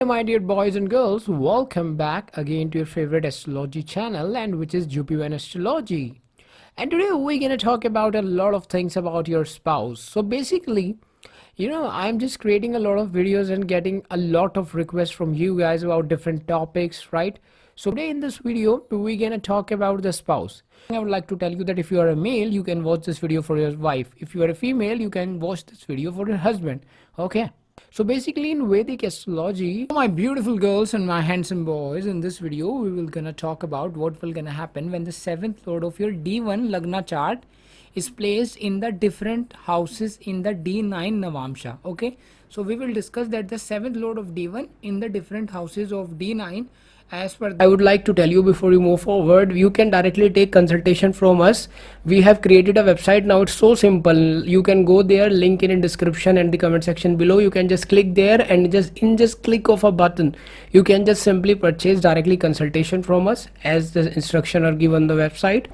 My dear boys and girls, welcome back again to your favorite astrology channel, and which is Jupivan Astrology. And today we're gonna talk about a lot of things about your spouse. So basically, I'm just creating a lot of videos and getting a lot of requests from you guys about different topics, right? So today in this video, we're gonna talk about the spouse. I would like to tell you that if you are a male, you can watch this video for your wife. If you are a female, you can watch this video for your husband. Okay. So basically in Vedic astrology, my beautiful girls and my handsome boys, in this video we will gonna talk about what will gonna happen when the seventh lord of your D1 Lagna chart is placed in the different houses in the D9 Navamsha. Okay, so we will discuss that the seventh lord of D1 in the different houses of D9. As per I would like to tell you before you move forward, you can directly take consultation from us. We have created a website now. It's so simple. You can go there, link in description and the comment section below. You can just click there and just click of a button, you can just simply purchase directly consultation from us as the instruction are given on the website,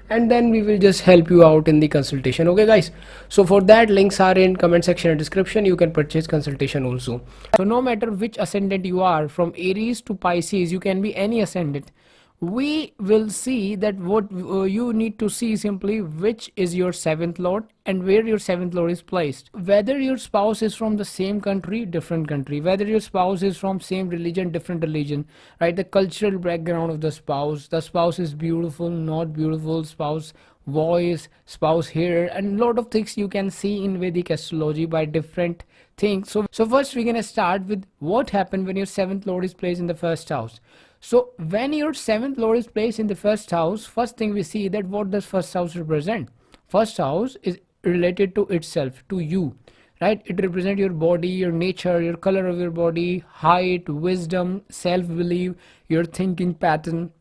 and then we will just help you out in the consultation. Okay guys, so for that, links are in comment section and description. You can purchase consultation also. So no matter which ascendant you are, from Aries to Pisces, you can be any ascendant. We will see that what you need to see simply which is your seventh lord and where your seventh lord is placed. Whether your spouse is from the same country, different country, whether your spouse is from same religion, different religion, right? The cultural background of the spouse is beautiful, not beautiful, spouse voice, spouse hair, and lot of things you can see in Vedic astrology by different things. So first we're gonna start with what happened when your seventh lord is placed in the first house. So when your seventh lord is placed in the first house, first thing we see that what does first house represent? First house is related to itself, to you, right? It represents your body, your nature, your color of your body, height, wisdom, self-belief, your thinking pattern,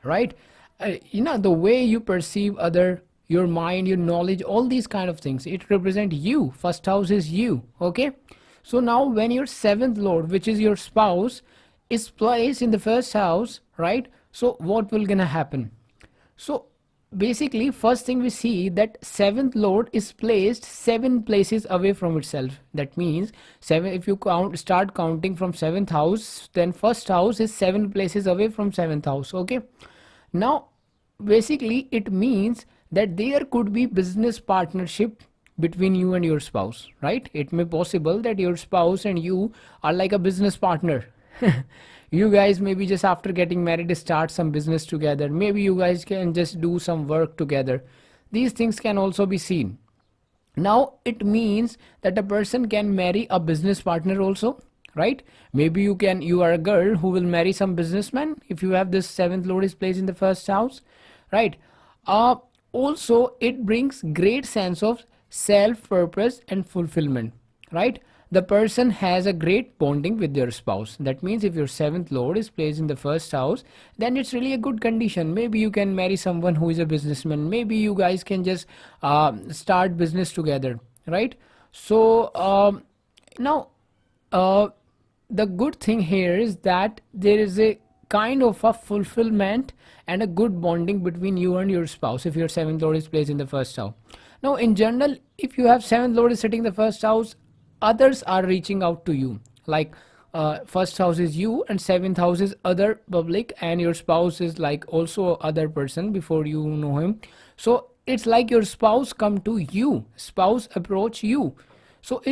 right? The way you perceive other, your mind, your knowledge, all these kind of things, it represent you. First house is you. Okay, so now when your seventh lord, which is your spouse, is placed in the first house, right? So what will gonna happen? So basically first thing we see that seventh lord is placed 7 places away from itself. That means 7, if you start counting from seventh house, then first house is 7 places away from seventh house. Okay, now basically it means that there could be business partnership between you and your spouse, right? It may possible that your spouse and you are like a business partner. You guys maybe just after getting married start some business together. Maybe you guys can just do some work together. These things can also be seen. Now it means that a person can marry a business partner also, right? Maybe you are a girl who will marry some businessman if you have this seventh lord is placed in the first house, right? Also it brings great sense of self purpose and fulfillment, right? The person has a great bonding with their spouse. That means if your seventh lord is placed in the first house, then it's really a good condition. Maybe you can marry someone who is a businessman. Maybe you guys can just start business together, right? So now the good thing here is that there is a kind of a fulfillment and a good bonding between you and your spouse if your seventh lord is placed in the first house. Now in general, if you have seventh lord is sitting in the first house, others are reaching out to you, like first house is you and seventh house is other public, and your spouse is like also other person before you know him. So it's like your spouse come to you, spouse approach you. So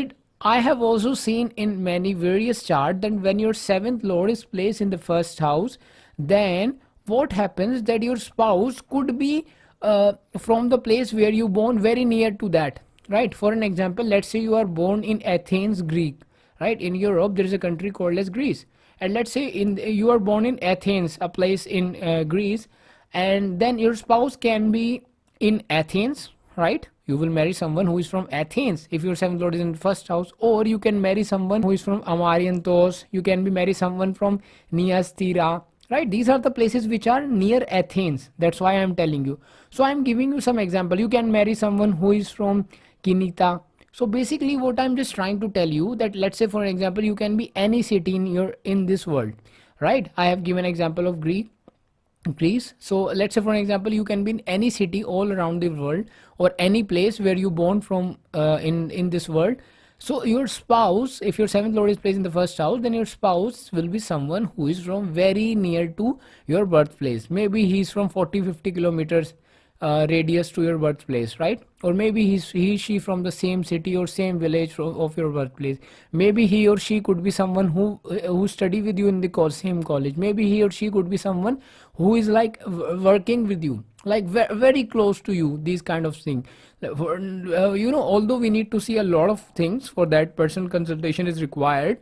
I have also seen in many various chart that when your seventh lord is placed in the first house, then what happens that your spouse could be from the place where you born very near to that, right? For an example, let's say you are born in Athens, Greek, right? In Europe there is a country called as Greece, and let's say you are born in Athens, a place in Greece, and then your spouse can be in Athens, right? You will marry someone who is from Athens if your seventh lord is in the first house, or you can marry someone who is from Amaryantos. You can be marry someone from Niastira, right? These are the places which are near Athens. That's why I am telling you. So I am giving you some example. You can marry someone who is from Kinita. So basically what I'm just trying to tell you that, let's say for example, you can be any city in this world, right? I have given example of Greece. So let's say for example, you can be in any city all around the world, or any place where you born from in this world. So your spouse, if your seventh lord is placed in the first house, then your spouse will be someone who is from very near to your birthplace. Maybe he's from 40-50 kilometers radius to your birthplace, right? Or maybe she from the same city or same village of your birthplace. Maybe he or she could be someone who study with you in the same college. Maybe he or she could be someone who is like working with you, like very close to you. These kind of thing. Although we need to see a lot of things for that person, consultation is required,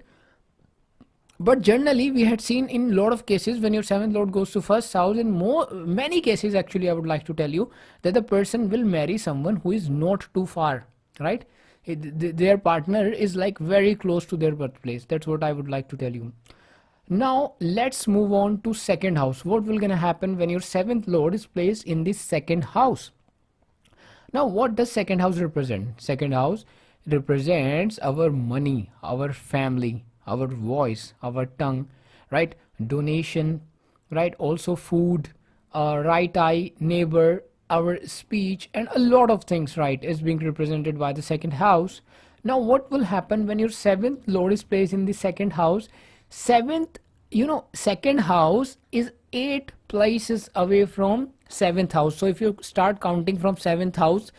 but generally we had seen in a lot of cases when your seventh lord goes to first house, in many cases actually, I would like to tell you that the person will marry someone who is not too far, right? Their partner is like very close to their birthplace. That's what I would like to tell you. Now let's move on to second house. What will gonna happen when your seventh lord is placed in the second house? Now, what does second house represent? Second house represents our money, our family, our voice, our tongue, right? Donation, right? Also food, right eye, neighbor, our speech, and a lot of things, right, is being represented by the second house. Now, what will happen when your seventh lord is placed in the second house? Seventh, second house is 8 places away from seventh house. So if you start counting from seventh house,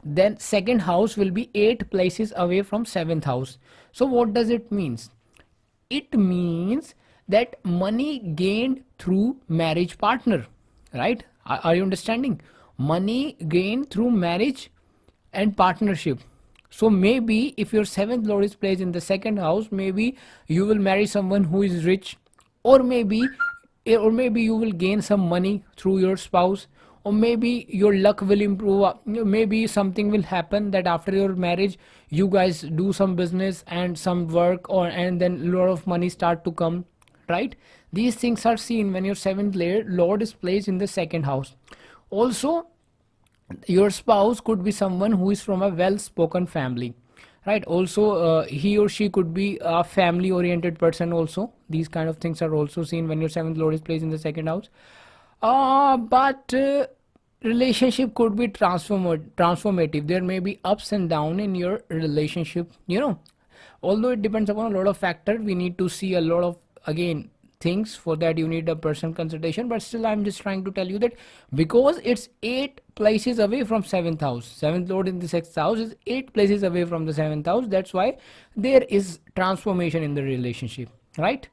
then second house will be 8 places away from seventh house. So what does it means? It means that money gained through marriage partner, right? Are you understanding? Money gained through marriage and partnership. So maybe if your seventh lord is placed in the second house, maybe you will marry someone who is rich, or maybe you will gain some money through your spouse, or maybe your luck will improve. Maybe something will happen that after your marriage you guys do some business and some work, and then a lot of money start to come, right? These things are seen when your seventh lord is placed in the second house. Also, your spouse could be someone who is from a well spoken family, right? Also, he or she could be a family oriented person also. These kind of things are also seen when your seventh lord is placed in the second house. But relationship could be transformative. There may be ups and down in your relationship, although it depends upon a lot of factors. We need to see a lot of, again, things. For that you need a personal consultation, but still I'm just trying to tell you that because it's 8 places away from seventh house, seventh lord in the sixth house is 8 places away from the seventh house. That's why there is transformation in the relationship, right?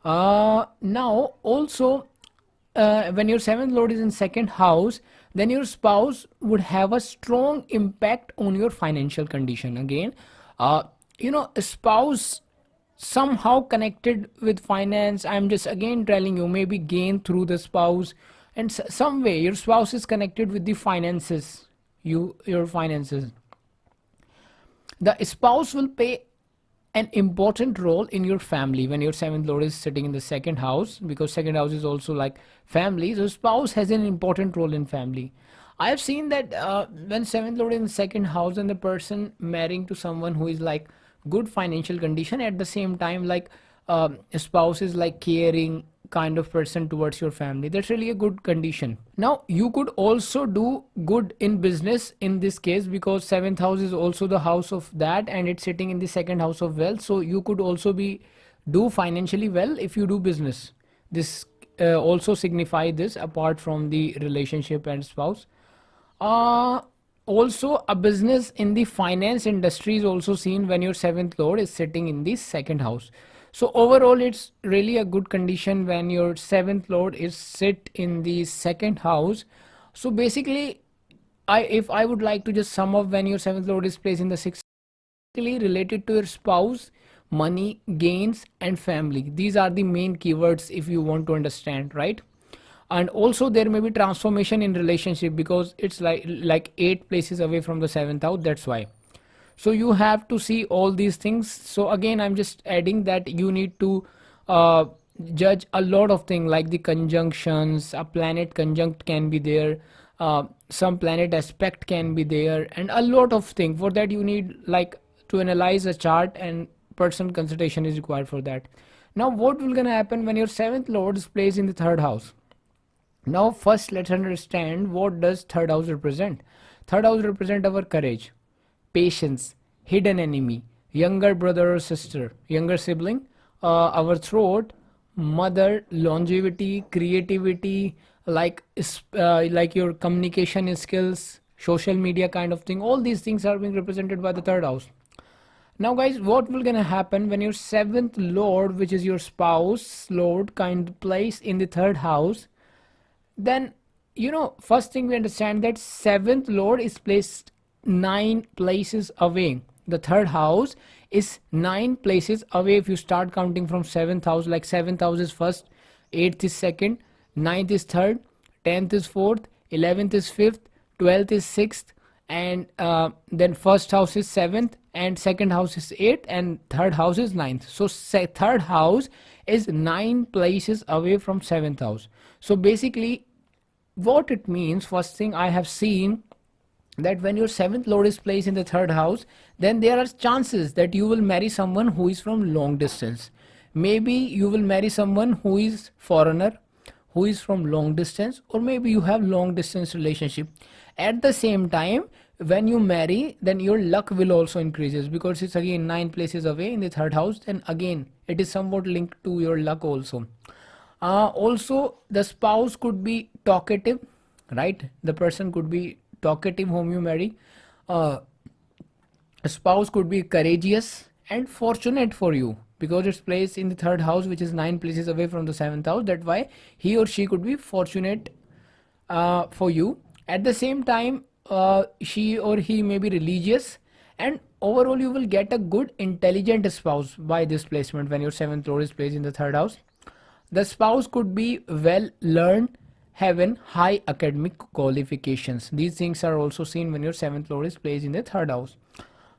Now also, when your seventh lord is in second house, then your spouse would have a strong impact on your financial condition. Again, a spouse somehow connected with finance. I'm just again telling you, maybe gain through the spouse, and some way your spouse is connected with the finances, your finances. The spouse will play an important role in your family when your seventh lord is sitting in the second house, because second house is also like family. So spouse has an important role in family. I have seen that when seventh lord is in the second house and the person marrying to someone who is like good financial condition, at the same time like a spouse is like caring kind of person towards your family, that's really a good condition. Now you could also do good in business in this case, because seventh house is also the house of that, and it's sitting in the second house of wealth. So you could also do financially well if you do business. This also signify this, apart from the relationship and spouse. Also, a business in the finance industry is also seen when your seventh lord is sitting in the second house. So overall, it's really a good condition when your seventh lord is sit in the second house. So basically, if I would like to just sum up, when your seventh lord is placed in the sixth, related to your spouse, money, gains, and family. These are the main keywords if you want to understand, right? And also there may be transformation in relationship, because it's like 8 places away from the seventh house. That's why. So you have to see all these things. So again, I'm just adding that you need to judge a lot of things, like the conjunctions. A planet conjunct can be there, some planet aspect can be there, and a lot of things. For that you need like to analyze a chart, and personal consultation is required for that. Now what will gonna happen when your seventh lord is placed in the third house? Now first let's understand, what does third house represent. Third house represent our courage, patience, hidden enemy, younger brother or sister, younger sibling, our throat, mother, longevity, creativity, like your communication skills, social media kind of thing. All these things are being represented by the third house. Now, guys, what will gonna happen when your seventh lord, which is your spouse lord, kind of place in the third house? Then, first thing we understand that seventh lord is placed 9 places away. The third house is 9 places away. If you start counting from seventh house, like seventh house is first, eighth is second, ninth is third, 10th is fourth, 11th is fifth, 12th is sixth, and then first house is seventh, and second house is eighth, and third house is ninth. So third house is 9 places away from seventh house. So basically, what it means, first thing I have seen, that when your seventh lord is placed in the third house, then there are chances that you will marry someone who is from long distance. Maybe you will marry someone who is foreigner, who is from long distance, or maybe you have long distance relationship. At the same time, when you marry, then your luck will also increases, because it's again 9 places away in the third house. Then again, it is somewhat linked to your luck also. Also, the spouse could be talkative, right? The person could be talkative whom you marry. A spouse could be courageous and fortunate for you, because it's placed in the third house, which is 9 places away from the seventh house. That's why he or she could be fortunate for you. At the same time, she or he may be religious, and overall you will get a good intelligent spouse by this placement when your seventh lord is placed in the third house. The spouse could be well learned, having high academic qualifications. These things are also seen when your seventh lord is placed in the third house.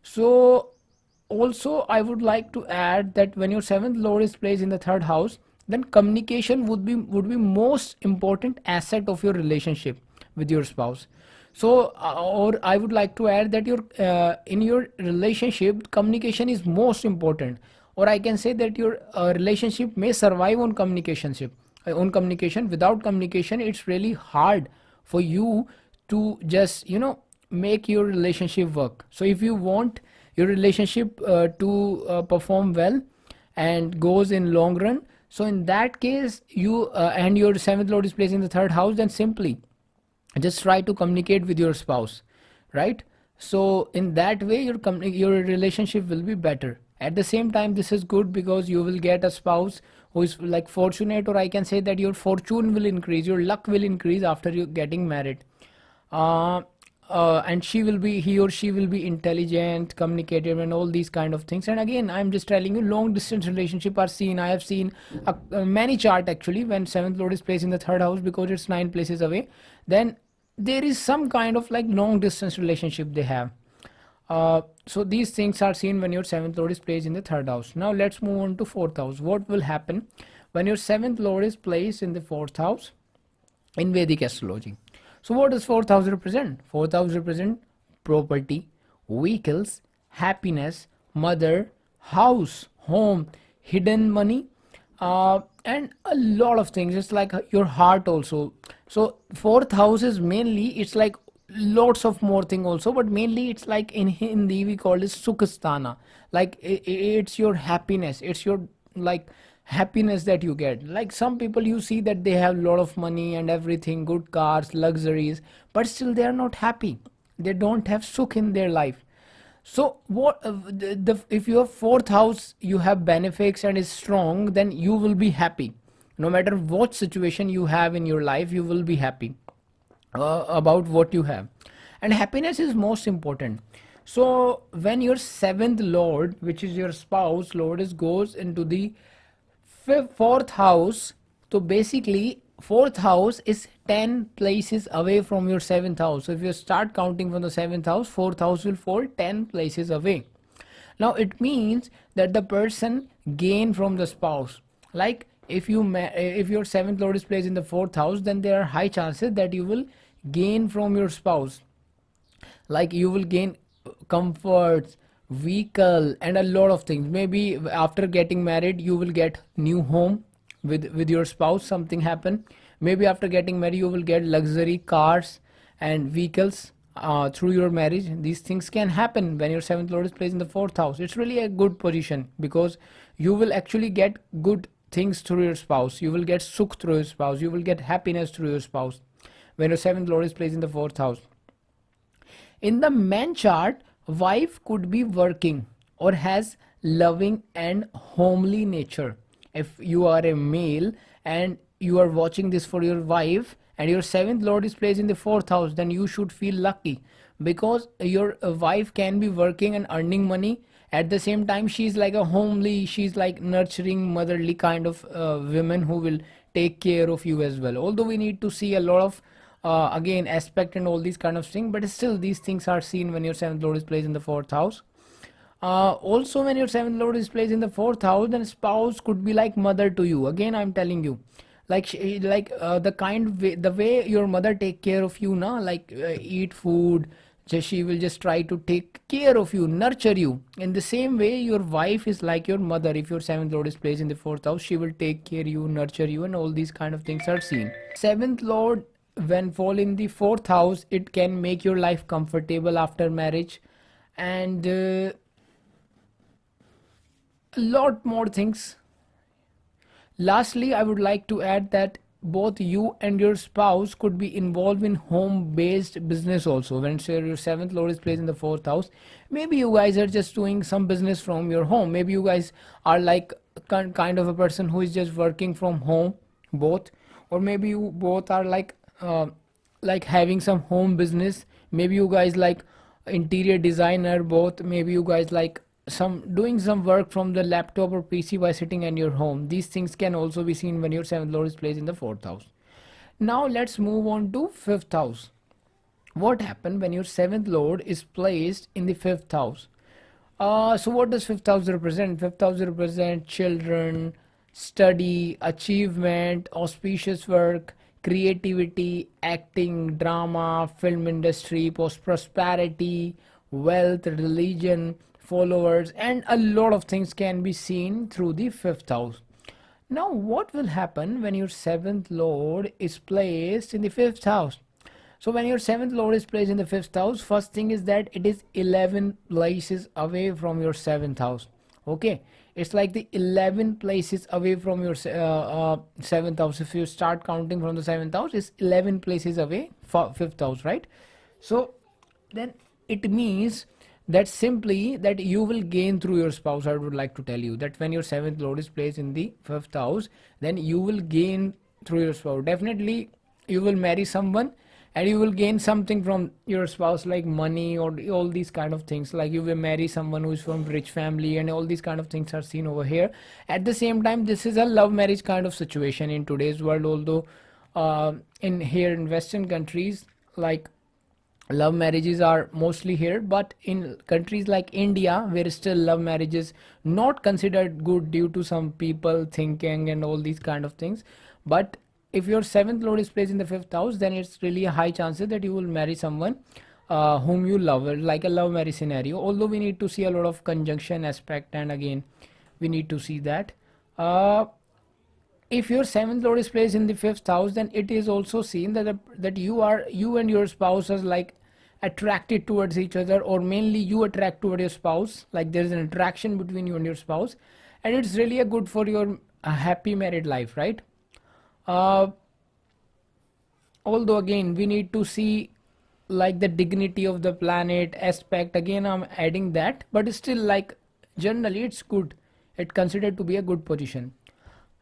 So also I would like to add that when your seventh lord is placed in the third house, then communication would be most important asset of your relationship with your spouse. So or I would like to add that your in your relationship, communication is most important, or I can say that your relationship may survive on communication. Without communication, it's really hard for you to just make your relationship work. So if you want your relationship to perform well and goes in long run, so in that case, you and your seventh lord is placed in the third house, then simply just try to communicate with your spouse, right? So in that way, your relationship will be better. At the same time, this is good because you will get a spouse who is like fortunate, or I can say that your fortune will increase, your luck will increase after you getting married. And he or she will be intelligent, communicative, and all these kind of things. And again, I'm just telling you, long distance relationship are seen. I have seen many chart actually when seventh lord is placed in the third house, because it's 9 places away. Then there is some kind of like long distance relationship they have. So these things are seen when your seventh lord is placed in the third house. Now let's move on to fourth house. What will happen when your seventh lord is placed in the fourth house in Vedic astrology? So what does fourth house represent? Fourth house represent property, vehicles, happiness, mother, house, home, hidden money, and a lot of things. It's like your heart also. So fourth house is mainly, it's like lots of more thing also, but mainly it's like in Hindi we call it Sukhasthana. Like it's your happiness, it's your like happiness that you get. Like some people you see that they have a lot of money and everything, good cars, luxuries, but still they are not happy. They don't have sukh in their life. So what if your fourth house you have benefits and is strong, then you will be happy. No matter what situation you have in your life, you will be happy about what you have, and happiness is most important. So when your seventh lord, which is your spouse lord, goes into the fourth house, so basically fourth house is 10 places away from your seventh house. So if you start counting from the seventh house, fourth house will fall 10 places away. Now it means that the person gain from the spouse. Like if your seventh lord is placed in the fourth house, then there are high chances that you will gain from your spouse. Like you will gain comforts, vehicle, and a lot of things. Maybe after getting married, you will get new home with your spouse. Something happen. Maybe after getting married, you will get luxury cars and vehicles. through your marriage. These things can happen when your seventh lord is placed in the fourth house. It's really a good position because you will actually get good things through your spouse. You will get sukh through your spouse. You will get happiness through your spouse when your seventh lord is placed in the fourth house. In the man chart, wife could be working or has loving and homely nature. If you are a male and you are watching this for your wife and your seventh lord is placed in the fourth house, then you should feel lucky because your wife can be working and earning money. At the same time, she's like a homely, she's like nurturing, motherly kind of women who will take care of you as well. Although we need to see a lot of again aspect and all these kind of things, but still these things are seen when your seventh lord is placed in the fourth house. Also, when your seventh lord is placed in the fourth house, then spouse could be like mother to you. Again, I'm telling you, like the kind way, the way your mother take care of you, na, like eat food. Just she will just try to take care of you, nurture you. In the same way, your wife is like your mother. If your seventh lord is placed in the fourth house, she will take care you, nurture you, and all these kind of things are seen. Seventh lord when fall in the fourth house, it can make your life comfortable after marriage, and a lot more things. Lastly, I would like to add that both you and your spouse could be involved in home based business also. When say your seventh lord is placed in the fourth house, maybe you guys are just doing some business from your home. Maybe you guys are like kind of a person who is just working from home, both, or maybe you both are like having some home business. Maybe you guys like interior designer, both. Maybe you guys like some doing some work from the laptop or PC by sitting in your home. These things can also be seen when your seventh lord is placed in the fourth house. Now let's move on to fifth house. What happened when your seventh lord is placed in the fifth house? So what does fifth house represent? Fifth house represent children, study, achievement, auspicious work, creativity, acting, drama, film industry, prosperity, wealth, religion, followers, and a lot of things can be seen through the fifth house. Now, what will happen when your seventh lord is placed in the fifth house? So, when your seventh lord is placed in the fifth house, first thing is that it is 11 places away from your seventh house. Okay, it's like the 11 places away from your seventh house. If you start counting from the seventh house, it's 11 places away for fifth house, right? So, then it means that simply that you will gain through your spouse. I would like to tell you that when your seventh lord is placed in the fifth house, then you will gain through your spouse. Definitely you will marry someone and you will gain something from your spouse, like money or all these kind of things. Like you will marry someone who is from rich family and all these kind of things are seen over here. At the same time, this is a love marriage kind of situation in today's world. Although in here in western countries, like love marriages are mostly here, but in countries like India, where still love marriage is not considered good due to some people thinking and all these kind of things. But if your seventh lord is placed in the fifth house, then it's really a high chances that you will marry someone whom you love, like a love marriage scenario. Although we need to see a lot of conjunction aspect, and again we need to see that if your seventh lord is placed in the fifth house, then it is also seen that you and your spouse are like attracted towards each other, or mainly you attract toward your spouse. Like there is an attraction between you and your spouse, and it's really a good for your happy married life, right? uh, Although again we need to see like the dignity of the planet aspect. Again, I'm adding that, but still, like generally it's good, it considered to be a good position.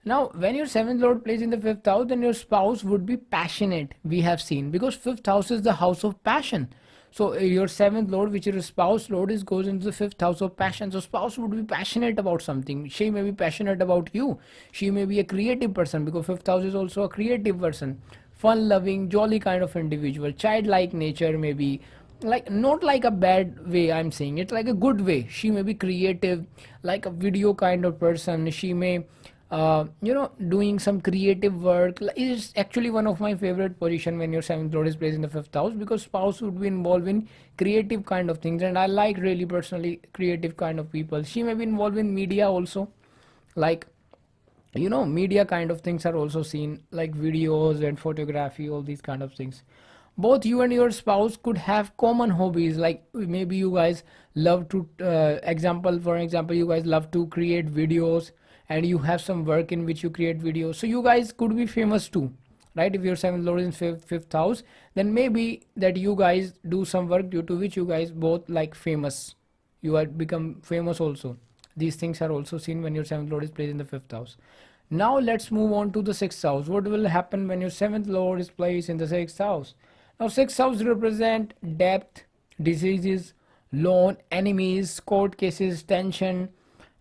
Now, when your seventh lord plays in the fifth house, then your spouse would be passionate, we have seen, because fifth house is the house of passion. So your seventh lord, which is your spouse lord, is goes into the fifth house of passion. So spouse would be passionate about something. She may be passionate about you. She may be a creative person, because fifth house is also a creative person. Fun loving, jolly kind of individual, childlike nature, maybe, like not like a bad way I'm saying it, like a good way. She may be creative, like a video kind of person. She may doing some creative work. Is actually one of my favorite position when your seventh lord is placed in the fifth house, because spouse would be involved in creative kind of things, and I like really personally creative kind of people. She may be involved in media also, like media kind of things are also seen, like videos and photography, all these kind of things. both you and your spouse could have common hobbies, like maybe you guys love to for example, you guys love to create videos, and you have some work in which you create videos, so you guys could be famous too, right? If your seventh lord is in fifth house, then maybe that you guys do some work due to which you guys both like famous, you are become famous also. These things are also seen when your seventh lord is placed in the fifth house. Now let's move on to the sixth house. What will happen when your seventh lord is placed in the sixth house? Now sixth house represent debt, diseases, loan, enemies, court cases, tension,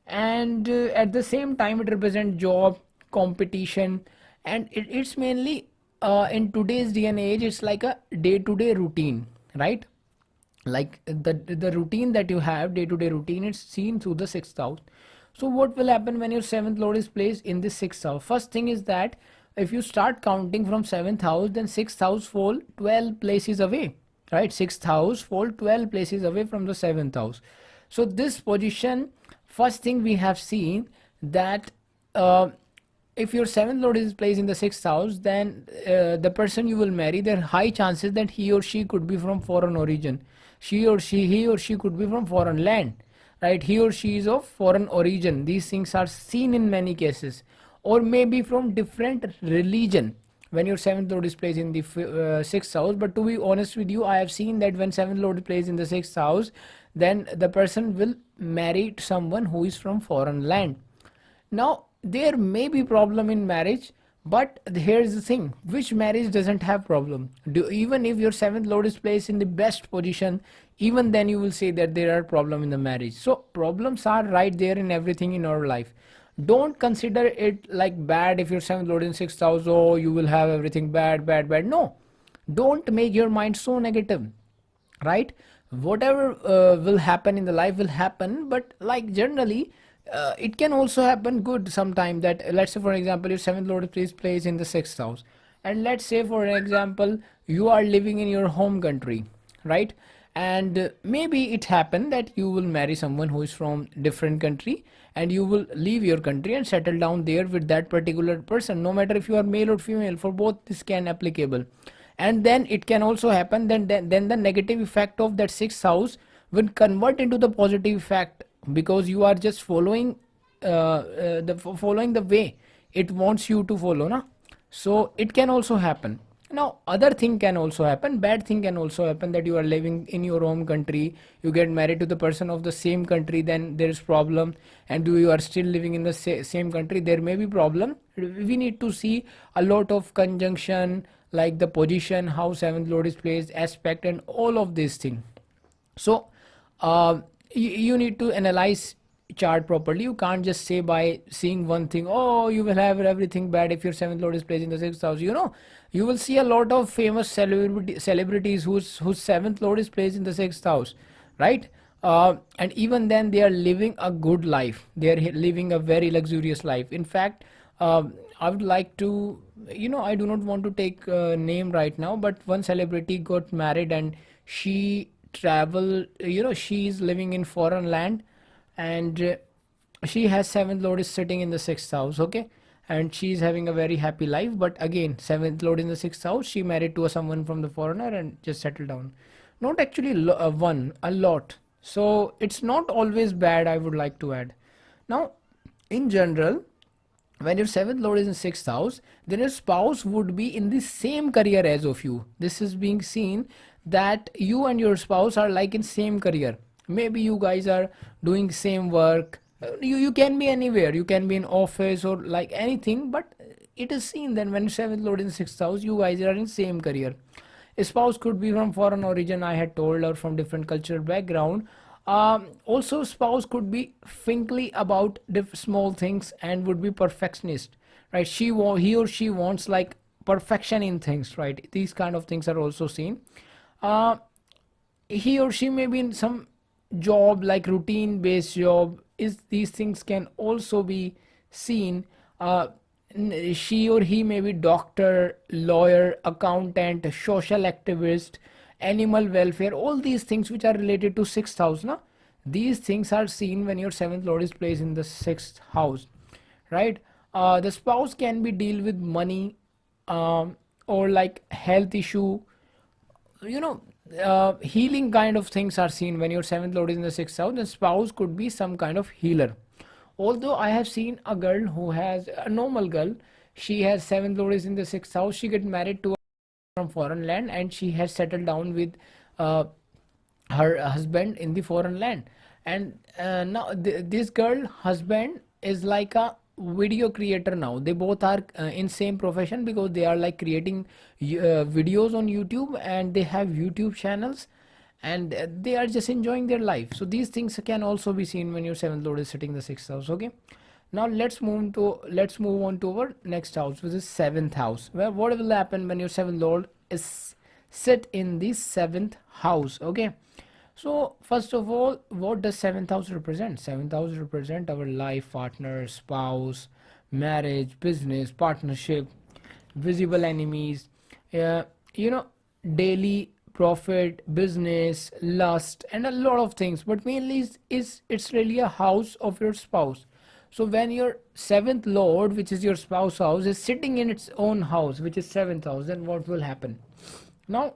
and at the same time it represents job, competition, and it's mainly in today's day and age, it's like a day-to-day routine, right? Like the routine that you have, day-to-day routine, it's seen through the sixth house. So what will happen when your seventh lord is placed in the sixth house? First thing is that if you start counting from seventh house, then sixth house fall 12 places away, right? Sixth house fall 12 places away from the seventh house. So this position, first thing we have seen that uh, if your seventh lord is placed in the sixth house, then the person you will marry, there are high chances that he or she could be from foreign origin. He or she could be from foreign land, right? He or she is of foreign origin. These things are seen in many cases, or maybe from different religion when your seventh lord is placed in the sixth house. But to be honest with you, I have seen that when seventh lord is placed in the sixth house, then the person will marry someone who is from foreign land. Now there may be problem in marriage, but here's the thing, which marriage doesn't have problem? Even if your seventh lord is placed in the best position, even then you will say that there are problem in the marriage. So problems are right there in everything in our life. Don't consider it like bad if your seventh lord in sixth house, oh you will have everything bad, bad, bad. No, don't make your mind so negative, right? Whatever will happen in the life will happen, but like generally it can also happen good sometime. That let's say for example your seventh lord is placed in the sixth house, and let's say for example you are living in your home country, right? And maybe it happened that you will marry someone who is from different country, and you will leave your country and settle down there with that particular person, no matter if you are male or female, for both this can applicable. And then it can also happen then the negative effect of that sixth house will convert into the positive effect, because you are just following following the way it wants you to follow, na? So it can also happen. Now other thing can also happen, bad thing can also happen, that you are living in your home country, you get married to the person of the same country, then there is problem. And you are still living in the same country, there may be problem. We need to see a lot of conjunction, like the position, how seventh lord is placed, aspect, and all of these things. So you need to analyze chart properly. You can't just say by seeing one thing, oh you will have everything bad if your seventh lord is placed in the sixth house. You will see a lot of famous celebrities whose seventh lord is placed in the sixth house, right? And even then they are living a good life, they are living a very luxurious life. In fact, I would like to, I do not want to take a name right now, but one celebrity got married and she travel, she is living in foreign land, and she has seventh lord is sitting in the sixth house, okay? And she is having a very happy life, but again seventh lord in the sixth house, she married to someone from the foreigner and just settled down. Not actually one, a lot. So it's not always bad, I would like to add. Now in general, when your seventh lord is in sixth house, then your spouse would be in the same career as of you. This is being seen that you and your spouse are like in same career. Maybe you guys are doing same work. You can be anywhere, you can be in office or like anything, but it is seen that when seventh lord in sixth house, you guys are in same career. A spouse could be from foreign origin, I had told, or from different cultural background. Also spouse could be finky about small things and would be perfectionist, right? He or she wants like perfection in things, right? These kind of things are also seen. uh, he or she may be in some job, like routine based job, is these things can also be seen. uh, she or he may be doctor, lawyer, accountant, social activist, animal welfare, all these things which are related to sixth house, na? These things are seen when your seventh lord is placed in the sixth house, right? The spouse can be deal with money, or like health issue, you know, healing kind of things are seen when your seventh lord is in the sixth house. The spouse could be some kind of healer. Although I have seen a girl who has a normal girl, she has seventh lord is in the sixth house. She get married to a from foreign land, and she has settled down with uh, her husband in the foreign land. And now this girl husband is like a video creator. Now they both are in same profession, because they are like creating videos on YouTube, and they have YouTube channels, and they are just enjoying their life. So these things can also be seen when your seventh lord is sitting the sixth house. Okay, now let's move on to our next house, which is seventh house. Well, what will happen when your seventh lord is sit in the seventh house? Okay, so first of all, what does seventh house represent? Seventh house represent our life partner, spouse, marriage, business, partnership, visible enemies, uh, you know, daily profit, business, lust, and a lot of things. But mainly is it's really a house of your spouse. So when your seventh lord, which is your spouse house, is sitting in its own house, which is seventh house, then what will happen? Now,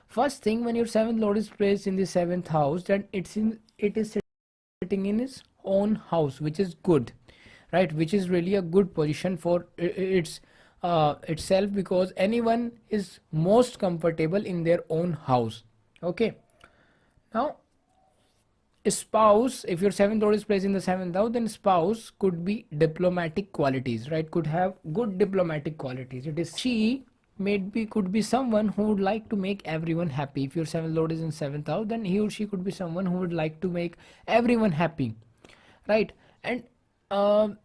first thing, when your seventh lord is placed in the seventh house, then it is sitting in his own house, which is good, right? Which is really a good position for its itself, because anyone is most comfortable in their own house. Okay, now spouse, if your seventh lord is placed in the seventh house, then spouse could be diplomatic qualities, right? Could have good diplomatic qualities. It is she maybe could be someone who would like to make everyone happy. If your seventh lord is in seventh house, then he or she could be someone who would like to make everyone happy, right? And um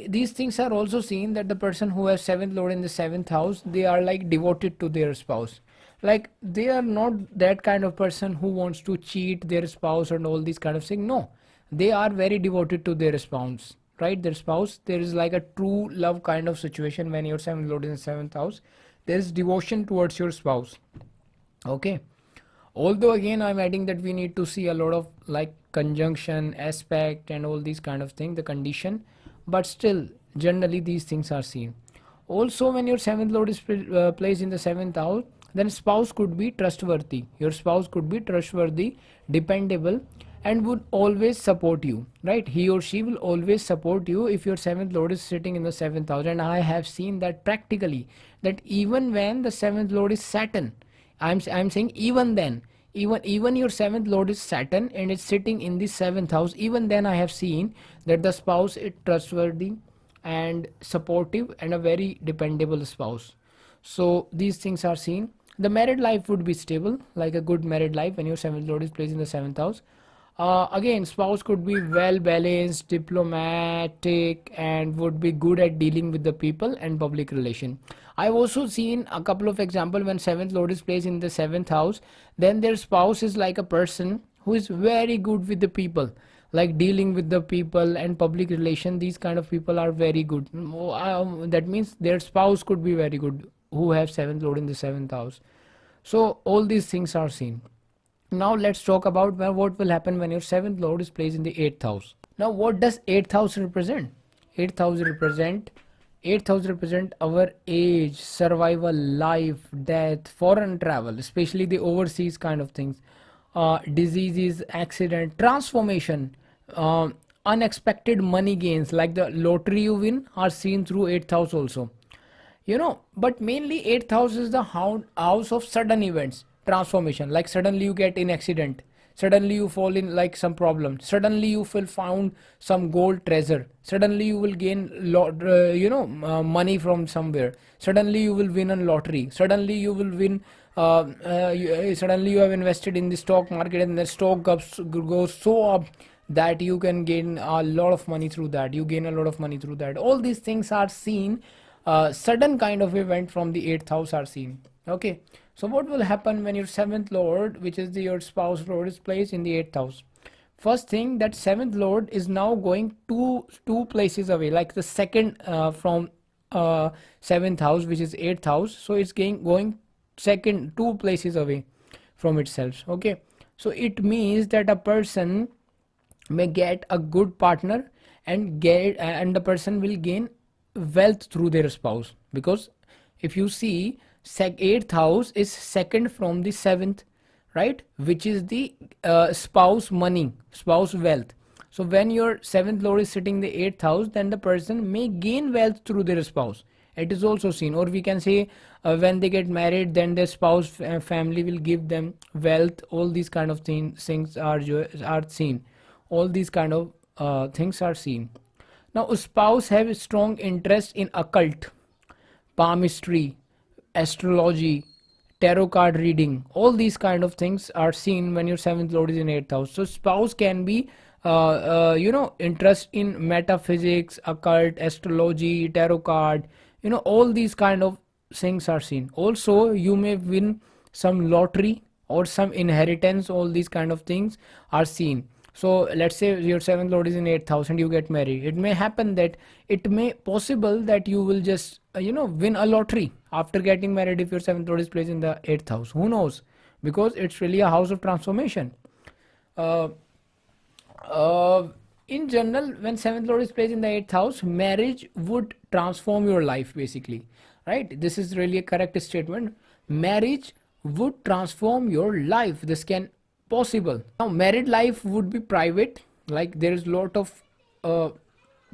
these things are also seen that the person who has seventh lord in the seventh house, they are like devoted to their spouse. Like they are not that kind of person who wants to cheat their spouse and all these kind of thing. No, they are very devoted to their spouse, right? Their spouse, there is like a true love kind of situation. When your seventh lord is in seventh house, there is devotion towards your spouse. Okay, although again I'm adding that we need to see a lot of like conjunction aspect and all these kind of thing, the condition, but still generally these things are seen. Also, when your seventh lord is placed in the seventh house, then spouse could be trustworthy. Your spouse could be trustworthy, dependable, and would always support you, right? He or she will always support you if your seventh lord is sitting in the seventh house. And I have seen that practically, that even when the seventh lord is Saturn, I'm saying even then, even your seventh lord is Saturn and it's sitting in the seventh house, even then I have seen that the spouse is trustworthy and supportive and a very dependable spouse. So these things are seen. The married life would be stable, like a good married life when your seventh lord is placed in the seventh house. Again, spouse could be well balanced, diplomatic, and would be good at dealing with the people and public relation. I've also seen a couple of examples when seventh lord is placed in the seventh house, then their spouse is like a person who is very good with the people, like dealing with the people and public relation. These kind of people are very good. That means their spouse could be very good who have seventh lord in the seventh house. So all these things are seen. Now let's talk about what will happen when your seventh lord is placed in the eighth house. Now what does eighth house represent? Eighth house represent eighth house represent our age, survival, life, death, foreign travel, especially the overseas kind of things, diseases, accident, transformation, unexpected money gains like the lottery you win are seen through eighth house also. But mainly eighth house is the house of sudden events, transformation, like suddenly you get in accident, suddenly you fall in like some problem, suddenly you will found some gold treasure, suddenly you will gain money from somewhere, suddenly you will win on lottery, suddenly you will win, suddenly you have invested in the stock market and the stock goes so up that you can gain a lot of money through that, you gain a lot of money through that. All these things are seen, sudden kind of event from the eighth house are seen. Okay, so what will happen when your seventh lord, which is your spouse lord, is placed in the eighth house? First thing, that seventh lord is now going two places away, like the second from seventh house, which is eighth house. So it's going second two places away from itself. Okay, so it means that a person may get a good partner and the person will gain wealth through their spouse. Because if you see, Eighth house is second from the seventh, right? Which is the spouse money, spouse wealth. So when your seventh lord is sitting in the eighth house, then the person may gain wealth through their spouse. It is also seen, or we can say when they get married, then their spouse family will give them wealth. All these kind of things are seen. All these kind of things are seen. Now, a spouse have a strong interest in occult, palmistry, astrology, tarot card reading. All these kind of things are seen when your seventh lord is in eighth house. So spouse can be interest in metaphysics, occult, astrology, tarot card, all these kind of things are seen. Also you may win some lottery or some inheritance. All these kind of things are seen. So let's say your seventh lord is in eighth house and you get married. It may happen that it may possible that you will just win a lottery after getting married if your seventh lord is placed in the eighth house. Who knows? Because it's really a house of transformation. uh, in general, when seventh lord is placed in the eighth house, marriage would transform your life basically, right? This is really a correct statement. Marriage would transform your life. This can possible. Now married life would be private, like there is lot of uh,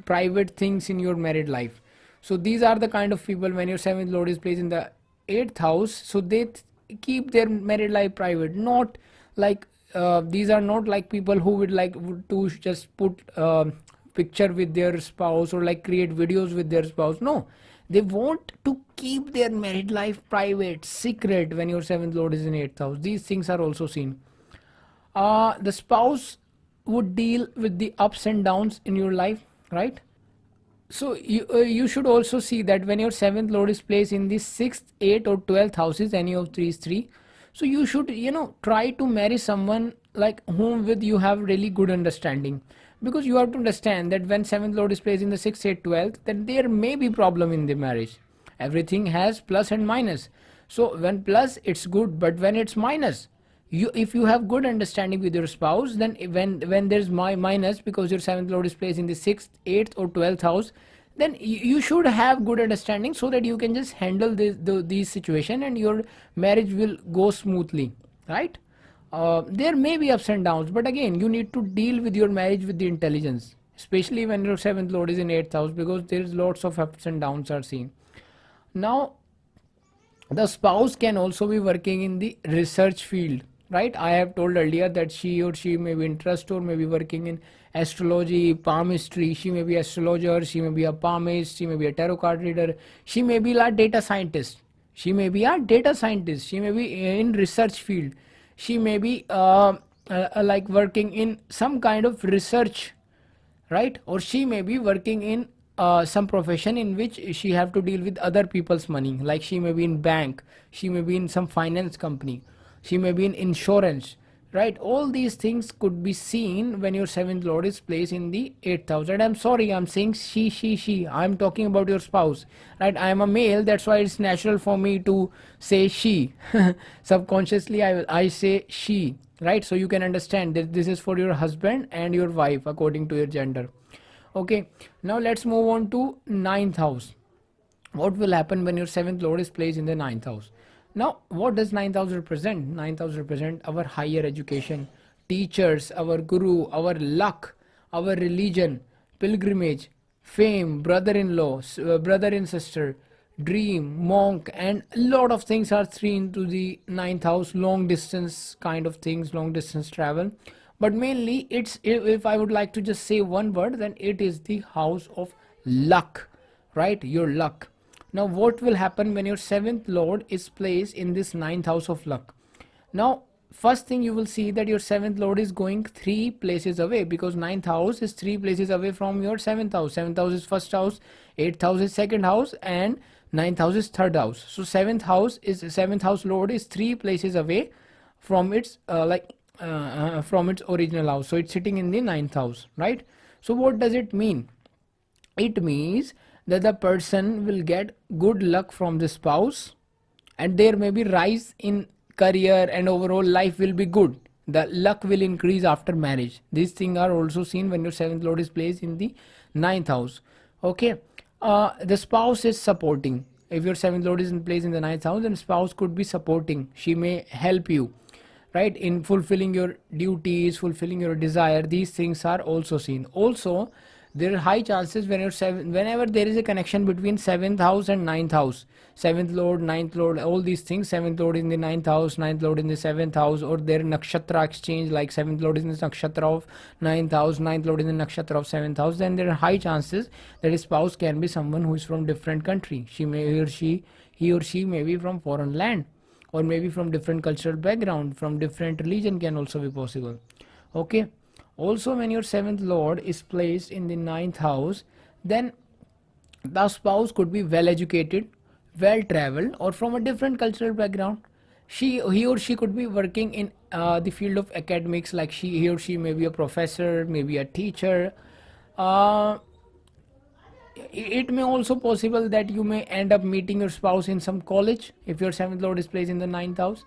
private things in your married life. So these are the kind of people, when your seventh lord is placed in the eighth house, so they keep their married life private. Not like these are not like people who would to just put picture with their spouse or like create videos with their spouse. No, they want to keep their married life private, secret. When your seventh lord is in eighth house, these things are also seen. The spouse would deal with the ups and downs in your life, right? So you should also see that when your seventh lord is placed in the sixth, eighth, or 12th houses, any of these three, so you should try to marry someone like whom with you have really good understanding, because you have to understand that when seventh lord is placed in the sixth, eighth, 12th, then there may be problem in the marriage. Everything has plus and minus. So when plus, it's good, but when it's minus, if you have good understanding with your spouse, then when there's minus, because your seventh lord is placed in the sixth, eighth, or 12th house, then you should have good understanding so that you can just handle these situation and your marriage will go smoothly, right? There may be ups and downs, but again you need to deal with your marriage with the intelligence, especially when your seventh lord is in eighth house, because there is lots of ups and downs are seen. Now the spouse can also be working in the research field, right? I have told earlier that she may be interested or may be working in astrology, palmistry. She may be astrologer, she may be a palmist, she may be a tarot card reader, she may be a data scientist, she may be a data scientist, she may be in research field, she may be like working in some kind of research, right? Or she may be working in some profession in which she have to deal with other people's money, like she may be in bank, she may be in some finance company, she may be in insurance, right? All these things could be seen when your seventh lord is placed in the eighth house. And I'm sorry, I'm saying she, I'm talking about your spouse, right? I am a male, that's why it's natural for me to say she. Subconsciously I say she, right? So you can understand that this is for your husband and your wife according to your gender. Okay, now let's move on to ninth house. What will happen when your seventh lord is placed in the ninth house? Now what does ninth house represent? Ninth house represent our higher education, teachers, our guru, our luck, our religion, pilgrimage, fame, brother-in-law, brother and sister, dream, monk, and a lot of things are seen to the ninth house. Long distance kind of things, long distance travel. But mainly it's, if I would like to just say one word, then it is the house of luck, right? Your luck. Now what will happen when your seventh lord is placed in this ninth house of luck? Now first thing you will see that your seventh lord is going three places away, because ninth house is three places away from your seventh house. Seventh house is first house, eighth house is second house, and ninth house is third house. So seventh house lord is three places away from its from its original house. So it's sitting in the ninth house, right? So what does it mean? It means that the person will get good luck from the spouse, and there may be rise in career, and overall life will be good. The luck will increase after marriage. These things are also seen when your seventh lord is placed in the ninth house. Okay, the spouse is supporting, if your seventh lord is in place in the ninth house, then spouse could be supporting. She may help you, right, in fulfilling your duties, fulfilling your desire. These things are also seen. Also, there are high chances when whenever there is a connection between seventh house and ninth house, seventh lord, ninth lord, all these things, seventh lord in the ninth house, ninth lord in the seventh house, or their nakshatra exchange, like seventh lord is in the nakshatra of ninth house, ninth lord in the nakshatra of seventh house, then there are high chances that a spouse can be someone who is from different country. He or she may be from foreign land, or maybe from different cultural background, from different religion can also be possible. Okay. Also, when your seventh lord is placed in the ninth house, then the spouse could be well educated, well traveled, or from a different cultural background. He or she could be working in the field of academics, like he or she may be a professor, maybe a teacher. uh, it may also possible that you may end up meeting your spouse in some college if your seventh lord is placed in the ninth house.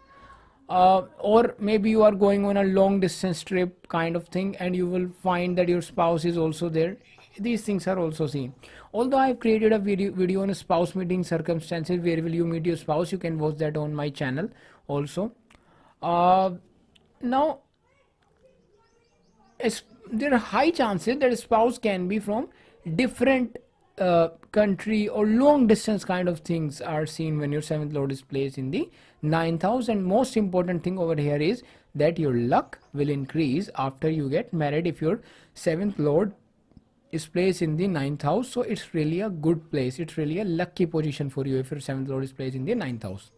Or maybe you are going on a long distance trip kind of thing, and you will find that your spouse is also there. These things are also seen. Although I have created a video on a spouse meeting circumstances, where will you meet your spouse, you can watch that on my channel also. Now, there are high chances that a spouse can be from different country, or long distance kind of things are seen when your seventh lord is placed in the ninth house. And most important thing over here is that your luck will increase after you get married if your seventh lord is placed in the ninth house. So it's really a good place, it's really a lucky position for you if your seventh lord is placed in the ninth house.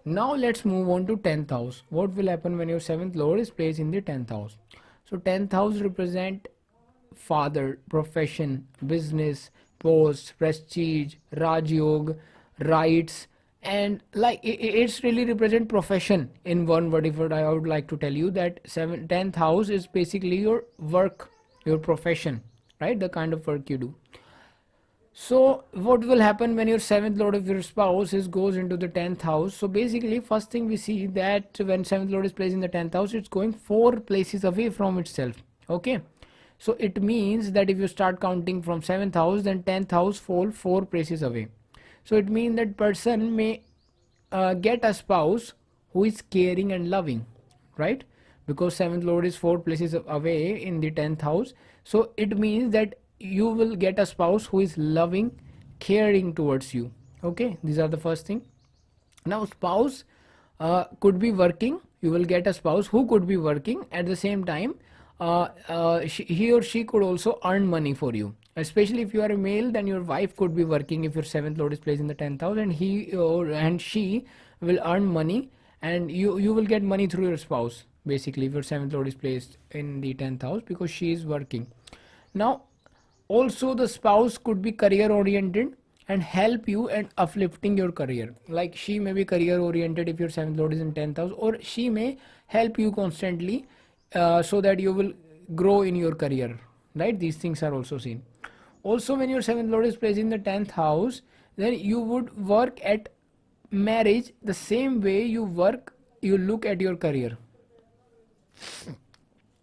Now let's move on to 10th house. What will happen when your 7th lord is placed in the 10th house? So 10th house represent father, profession, business, post, prestige, Rajyog, rights, and like it's really represent profession in one word. If I would like to tell you that 10th house is basically your work, your profession, right? The kind of work you do. So what will happen when your 7th lord of your spouse goes into the 10th house? So basically, first thing we see that when 7th lord is placed in the 10th house, it's going 4 places away from itself. Okay. So it means that if you start counting from 7th house, then 10th house fall 4 places away. So it means that person may get a spouse who is caring and loving, right? Because 7th lord is 4 places away in the 10th house. So it means that you will get a spouse who is loving, caring towards you. Okay, these are the first thing. Now spouse could be working. You will get a spouse who could be working at the same time. He or she could also earn money for you. Especially if you are a male, then your wife could be working if your 7th lord is placed in the 10th house, and he and she will earn money, and you will get money through your spouse. Basically, if your 7th lord is placed in the 10th house, because she is working. Now also the spouse could be career oriented and help you and uplifting your career. Like she may be career oriented if your 7th lord is in 10th house, or she may help you constantly so that you will grow in your career, right? These things are also seen. Also, when your 7th lord is placed in the 10th house, then you would work at marriage the same way you look at your career.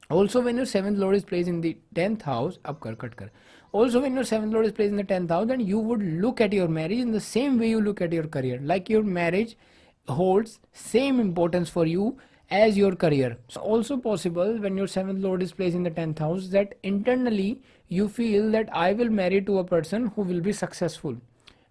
Also, when your 7th lord is placed in the 10th house, also when your 7th lord is placed in the 10th house, then you would look at your marriage in the same way you look at your career. Like your marriage holds same importance for you as your career. So also possible when your 7th lord is placed in the 10th house, that internally you feel that I will marry to a person who will be successful.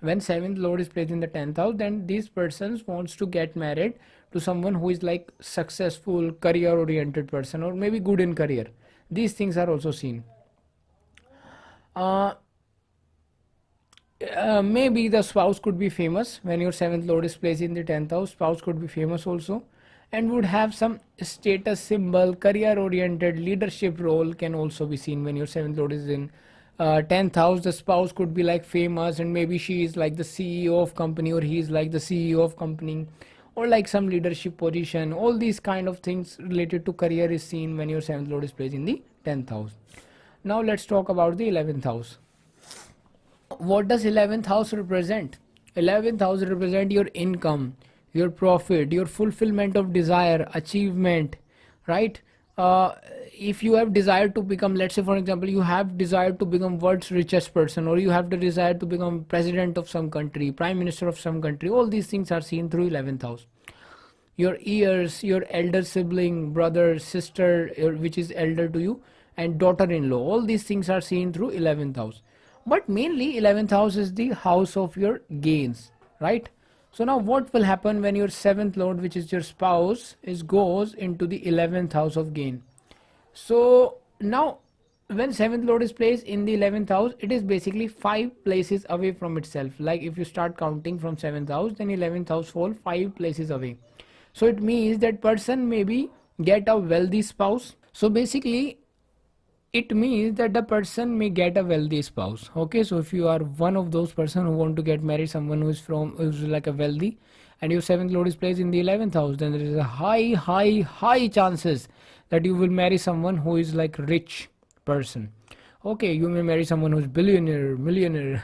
When 7th lord is placed in the 10th house, then these persons wants to get married to someone who is like successful, career oriented person, or maybe good in career. These things are also seen. Maybe the spouse could be famous. When your 7th lord is placed in the 10th house, spouse could be famous also, and would have some status symbol, career oriented leadership role can also be seen. When your 7th lord is in 10th house, the spouse could be like famous, and maybe she is like the CEO of company, or he is like the CEO of company, or like some leadership position. All these kind of things related to career is seen when your 7th lord is placed in the 10th house. Now let's talk about the 11th house. What does 11th house represent? 11th house represent your income, your profit, your fulfillment of desire, achievement, right? uh, if you have desired to become, let's say for example, you have desired to become world's richest person, or you have the desire to become president of some country, prime minister of some country, all these things are seen through 11th house. Your ears, your elder sibling, brother, sister, which is elder to you, and daughter-in-law, all these things are seen through 11th house. But mainly 11th house is the house of your gains, right? So now what will happen when your seventh lord, which is your spouse, is goes into the 11th house of gain? So now when seventh lord is placed in the 11th house, it is basically five places away from itself. Like if you start counting from seventh house, then 11th house fall five places away. So it means that person maybe get a wealthy spouse. So basically it means that the person may get a wealthy spouse. Okay, so if you are one of those person who want to get married someone who's like a wealthy, and your seventh lord is placed in the 11th house, then there is a high chances that you will marry someone who is like rich person. Okay, you may marry someone who's billionaire, millionaire.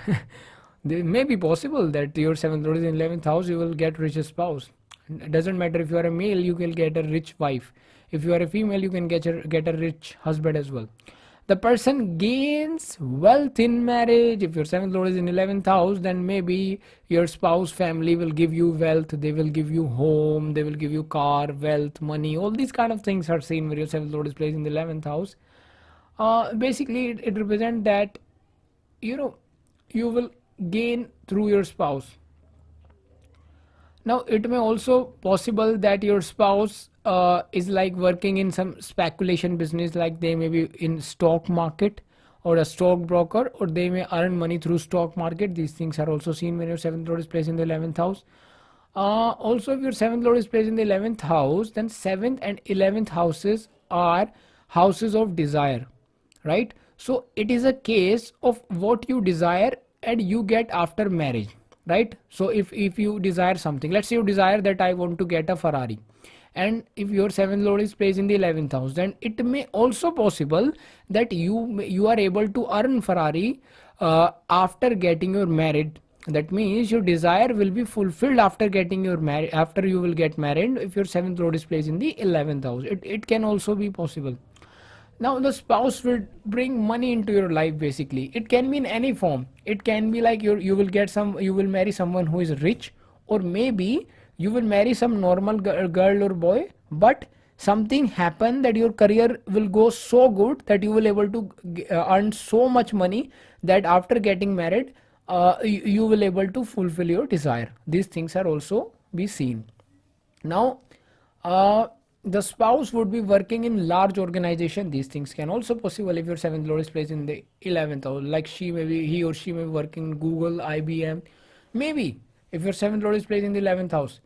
It may be possible that your seventh lord is in 11th house, you will get richest spouse. It doesn't matter if you are a male, you will get a rich wife. If you are a female, you can get a rich husband as well. The person gains wealth in marriage. If your seventh lord is in 11th house, then maybe your spouse family will give you wealth. They will give you home. They will give you car, wealth, money. All these kind of things are seen when your seventh lord is placed in the 11th house. Basically, it represents that you know you will gain through your spouse. Now it may also possible that your spouse is like working in some speculation business, like they may be in stock market or a stock broker, or they may earn money through stock market. These things are also seen when your seventh lord is placed in the 11th house. Also, if your seventh lord is placed in the 11th house, then seventh and 11th houses are houses of desire, right? So it is a case of what you desire and you get after marriage, right? So if you desire something, let's say you desire that I want to get a Ferrari, and if your seventh lord is placed in the 11th house, then it may also possible that you are able to earn Ferrari after getting your married. That means your desire will be fulfilled after getting your married, after you will get married, if your seventh lord is placed in the 11th house. It can also be possible. Now the spouse will bring money into your life. Basically it can be in any form. It can be like you will marry someone who is rich, or maybe you will marry some normal girl or boy, but something happen that your career will go so good that you will able to earn so much money that after getting married you will able to fulfill your desire. These things are also be seen. Now uh, the spouse would be working in large organization. These things can also possible if your seventh lord is placed in the 11th house, like he or she may be working in Google, IBM. Maybe if your seventh lord is placed in the 11th house,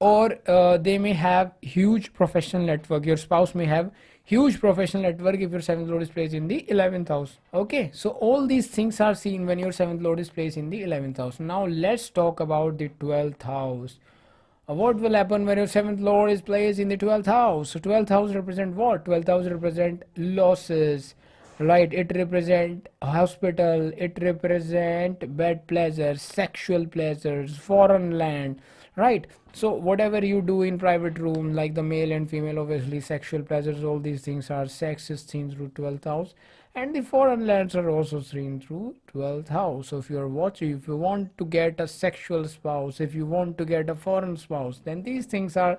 or they may have huge professional network. Your spouse may have huge professional network if your seventh lord is placed in the 11th house. Okay, so all these things are seen when your seventh lord is placed in the 11th house. Now let's talk about the 12th house. What will happen when your seventh lord is placed in the 12th house? So 12th house represent what? 12th house represent losses, right? It represent hospital, it represent bad pleasures, sexual pleasures, foreign land, right? So whatever you do in private room, like the male and female, obviously sexual pleasures, all these things are sex is seen through 12th house, and the foreign lands are also seen through 12th house. So if you are watching, if you want to get a sexual spouse, if you want to get a foreign spouse, then these things are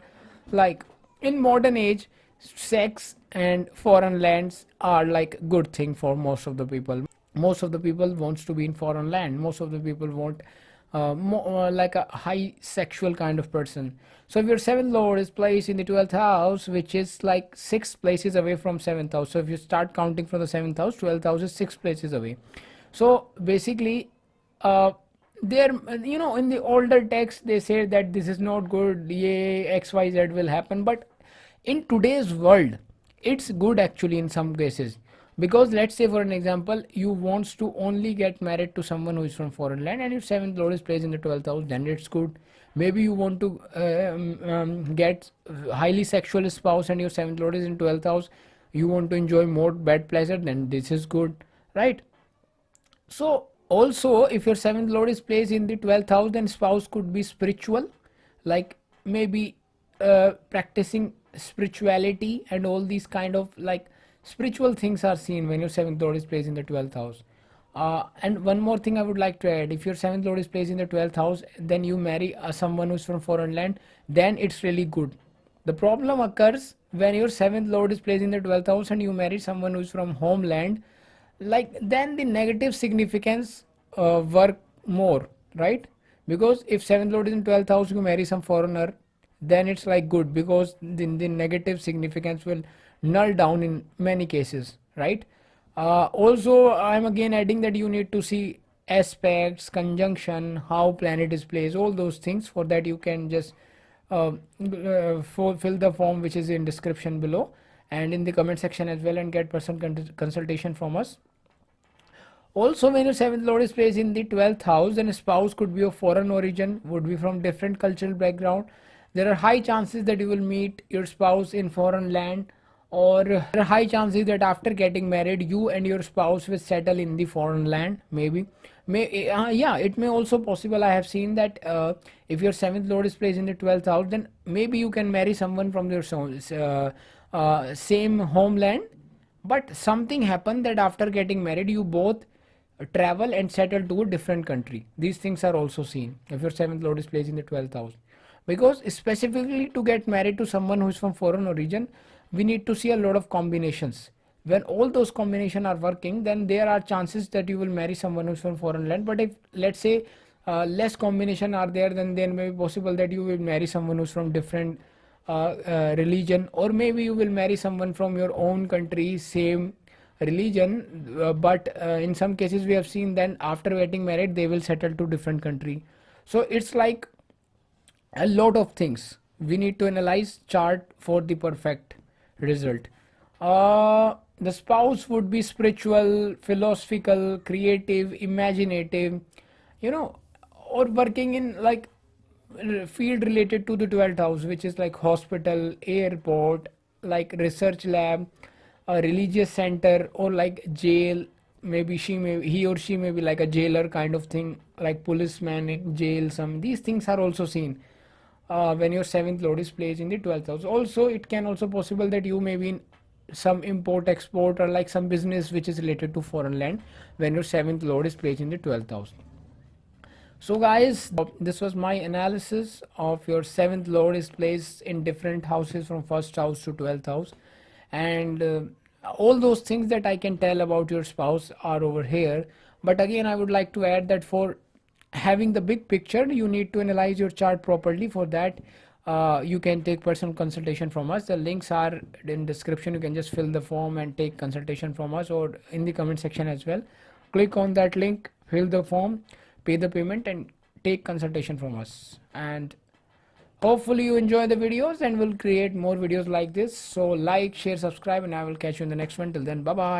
like in modern age, sex and foreign lands are like good thing for most of the people. Most of the people wants to be in foreign land. Most of the people want like a high sexual kind of person. So if your seventh lord is placed in the 12th house, which is like six places away from seventh house, so if you start counting from the seventh house, 12th house is six places away. So basically uh, there, in the older text they say that this is not good, yeah, xyz will happen, but in today's world it's good actually in some cases. Because let's say for an example, you wants to only get married to someone who is from foreign land, and your seventh lord is placed in the 12th house, then it's good. Maybe you want to get highly sexual spouse, and your seventh lord is in 12th house, you want to enjoy more bad pleasure, then this is good, right? So also if your seventh lord is placed in the 12th house, then spouse could be spiritual, like maybe practicing spirituality and all these kind of like spiritual things are seen when your seventh lord is placed in the 12th house. And one more thing I would like to add, if your seventh lord is placed in the 12th house, then you marry someone who's from foreign land, then it's really good. The problem occurs when your seventh lord is placed in the 12th house and you marry someone who's from homeland, like then the negative significance work more, right? Because if seventh lord is in 12th house, you marry some foreigner, then it's like good, because the negative significance will null down in many cases, right? Also, I'm again adding that you need to see aspects, conjunction, how planet is placed, all those things. For that you can just fill the form which is in description below and in the comment section as well, and get personal consultation from us. Also, when your seventh lord is placed in the 12th house, then a spouse could be of foreign origin, would be from different cultural background. There are high chances that you will meet your spouse in foreign land, or there are high chances that after getting married, you and your spouse will settle in the foreign land. Maybe, yeah, it may also possible. I have seen that if your seventh lord is placed in the 12th house, then maybe you can marry someone from your same homeland. But something happened that after getting married, you both travel and settle to a different country. These things are also seen if your seventh lord is placed in the 12th house. Because specifically to get married to someone who is from foreign origin, we need to see a lot of combinations. When all those combinations are working, then there are chances that you will marry someone who's from foreign land. But if, let's say, less combination are there, then there may be possible that you will marry someone who's from different religion, or maybe you will marry someone from your own country, same religion, but in some cases we have seen then after getting married they will settle to different country. So it's like a lot of things we need to analyze chart for the perfect result. The spouse would be spiritual, philosophical, creative, imaginative, you know, or working in like field related to the 12th house, which is like hospital, airport, like research lab, a religious center, or like jail. Maybe he or she may be like a jailer kind of thing, like policeman in jail. Some these things are also seen when your seventh lord is placed in the 12th house. Also, it can also possible that you may be in some import export or like some business which is related to foreign land when your seventh lord is placed in the 12th house. So guys, this was my analysis of your seventh lord is placed in different houses from first house to 12th house, and all those things that I can tell about your spouse are over here. But again, I would like to add that for having the big picture, you need to analyze your chart properly. For that, you can take personal consultation from us. The links are in description. You can just fill the form and take consultation from us, or in the comment section as well. Click on that link, fill the form, pay the payment, and take consultation from us. And hopefully you enjoy the videos, and we'll create more videos like this. So like, share, subscribe, and I will catch you in the next one. Till then, bye bye.